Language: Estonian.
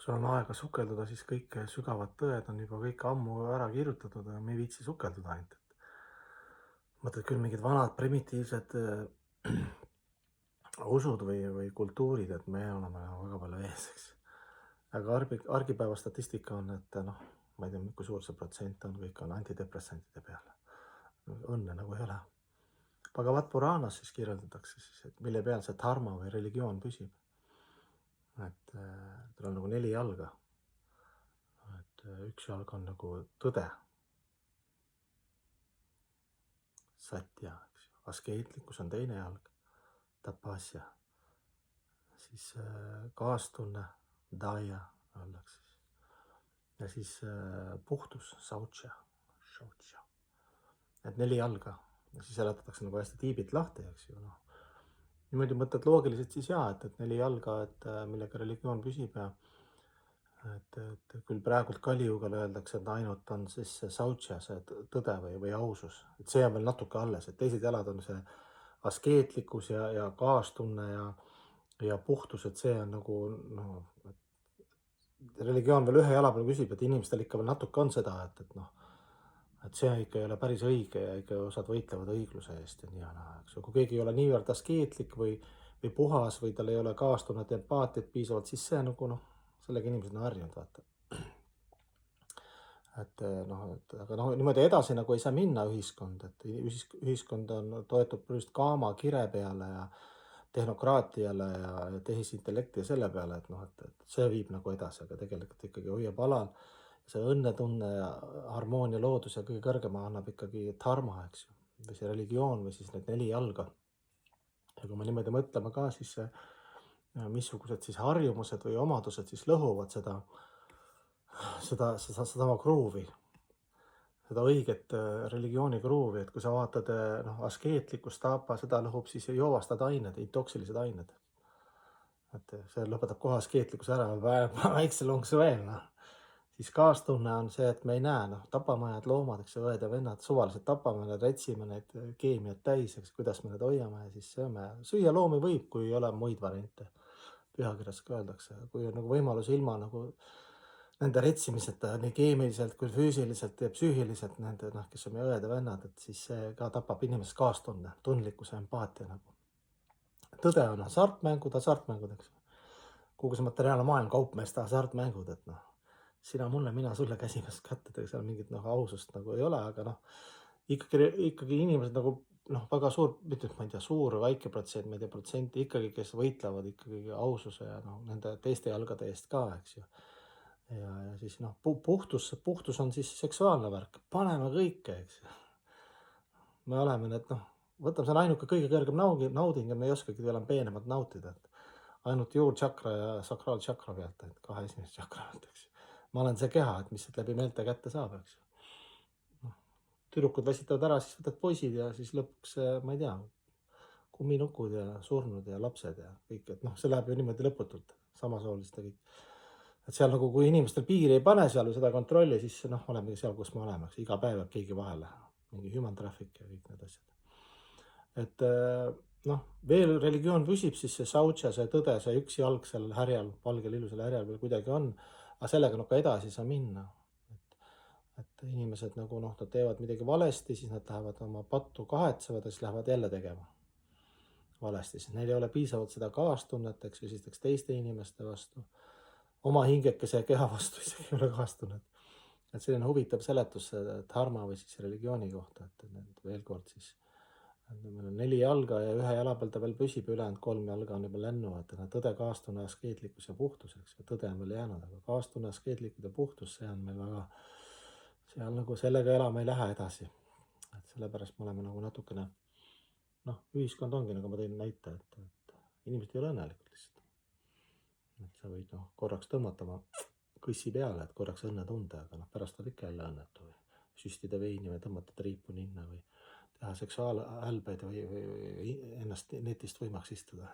kui sul on aega sukelduda, siis kõik sügavad tõed on juba kõik ammu ära kirjutatud ja me ei viitsi sukelduda ainult. Mõtled küll mingid vanad primitiivsed usud või kultuurid, et me oleme väga palju ees, eks. Aga argipäeva statistika on, et noh, ma ei tea, kui suur see protsent on, kõik on antidepressantide peal. Õnne nagu ei ole. Bhagavad Puranas siis kirjeldatakse siis, et mille peal see dharma või religioon püsib. Et tal on nagu 4 jalga. Et üks jalg on nagu tõde. Satya, eks ju. Askeetlikkus on teine jalg. Tapasya. Siis kaastunne, daya öeldakse. Ja siis puhtus, saucha. Et 4 jalga. Ja siis seletatakse nagu hästi tiibit lahti, eks ju. No. Niimoodi mõtled loogiliselt siis et 4 jalga, et millega religioon püsib ja et küll praegult Kalijugal öeldakse, et ainult on siis see saucha, see tõde või ausus. Et see on veel natuke alles, et teised jalad on see askeetlikkus ja kaastunne ja puhtus, et see on nagu religioon veel 1 jala peal püsib, et inimestel ikka veel natuke on seda, et et see ikka ei ole päris õige ja ikka osad võitlevad õigluse eest ja nii ja naa, eks ju. Kui keegi ei ole niivõrd askeetlik või puhas või tal ei ole kaastunnet ja empaatiat piisavalt, siis see nagu sellega inimesed on harjunud, vaata. Aga niimoodi edasi nagu ei saa minna ühiskond, et ühiskond toetub just kaama kire peale ja tehnokraatiale ja tehisintellekti ja selle peale, et see viib nagu edasi, aga tegelikult ikkagi hoiab alal. See õnnetunne ja harmoonia loodus ja kõige kõrgema annab ikkagi dharma, eks ju, või see religioon või siis need 4 jalga. Ja kui me niimoodi mõtleme ka, siis missugused siis harjumused või omadused siis lõhuvad seda kruuvi, seda õiget religiooni kruuvi, et kui sa vaatad askeetlikkust tapa, seda lõhub siis joovastad ained, intoksilised ained. Et see lõpetab kohe askeetlikkuse ära, väikse lonksu veel, Siis kaastunne on see, et me ei näe, tapamajad loomad, eks õed ja vennad, suvaliselt tapame need, retsime neid keemiat täis, eks, kuidas me need hoiame ja siis sööme. Süüa loomi võib, kui ei ole muid variante. Pühakirjas ka öeldakse, kui on nagu võimalus ilma nagu nende retsimiseta nii keemiliselt kui füüsiliselt ja psüühiliselt nende, kes on meie õed ja vennad, et siis see ka tapab inimesest kaastunde, tundlikkuse, empaatia nagu. Tõde on hasartmängud, eks. Kogu see materiaalne maailm, kaupmeeste hasartmängud, et sina mulle, mina sulle käsimeest kattedega, seal mingit ausust nagu ei ole, aga ikkagi inimesed nagu väga suur, mitte ma ei tea, suur või väike protsent, ma ei tea, protsenti ikkagi, kes võitlevad ikkagi aususe ja nende teiste jalgade eest ka, eks ju. Ja siis puhtus on siis seksuaalne värk, paneme kõike, eks ju. Me oleme need, võtame, see on ainuke kõige kõrgem nauding ja me ei oskagi veel peenemalt nautida, et ainult juurtšakra ja sakraaltšakra pealt, et 2 esimest tšakra pealt, eks ju. Ma olen see keha, et mis siit läbi meelte kätte saab, eks ju. Tüdrukud väsitavad ära, siis võtad poisid ja siis lõpuks, ma ei tea, kumminukud ja surnud ja lapsed ja kõik, et see läheb ju niimoodi lõputult, samasoolist ja kõik. Et seal nagu, kui inimestel piiri ei pane seal või seda kontrolli, siis olemegi seal, kus me oleme, eks iga päev jääb keegi vahele, mingi human traffic ja kõik need asjad. Et veel religioon püsib, siis see saucha, see tõde, see üks jalg seal härjal, valgel ilusal härjal veel kuidagi on. Aga sellega ka edasi ei saa minna. Et inimesed nagu nad teevad midagi valesti, siis nad lähevad oma pattu kahetsevad ja siis lähevad jälle tegema valesti. Siis neil ei ole piisavalt seda kaastunnet, eks ju, siis teiste inimeste vastu. Oma hingekese ja keha vastu isegi ei ole kaastunnet. Et selline huvitav seletus dharma või siis religiooni kohta, et veel kord siis meil on 4 jalga ja 1 jala peal ta veel püsib, ülejäänud 3 jalga on juba lennuvad. Tõde, kaastunne, askeetlikkus ja puhtus, eks ju. Tõde on veel jäänud, aga kaastunne, askeetlikkus ja puhtus, see on meil väga, seal nagu sellega elama ei lähe edasi. Et sellepärast me oleme nagu natukene, ühiskond ongi, nagu ma tõin näite, et inimesed ei ole õnnelikud lihtsalt. Et sa võid korraks tõmmata oma kõssi peale, et korraks õnne tunde, aga pärast on ikka jälle õnnetu või süstida veini või tõmmata triipu ninna või teha seksuaalhälbeid või ennast netist võimaks istuda.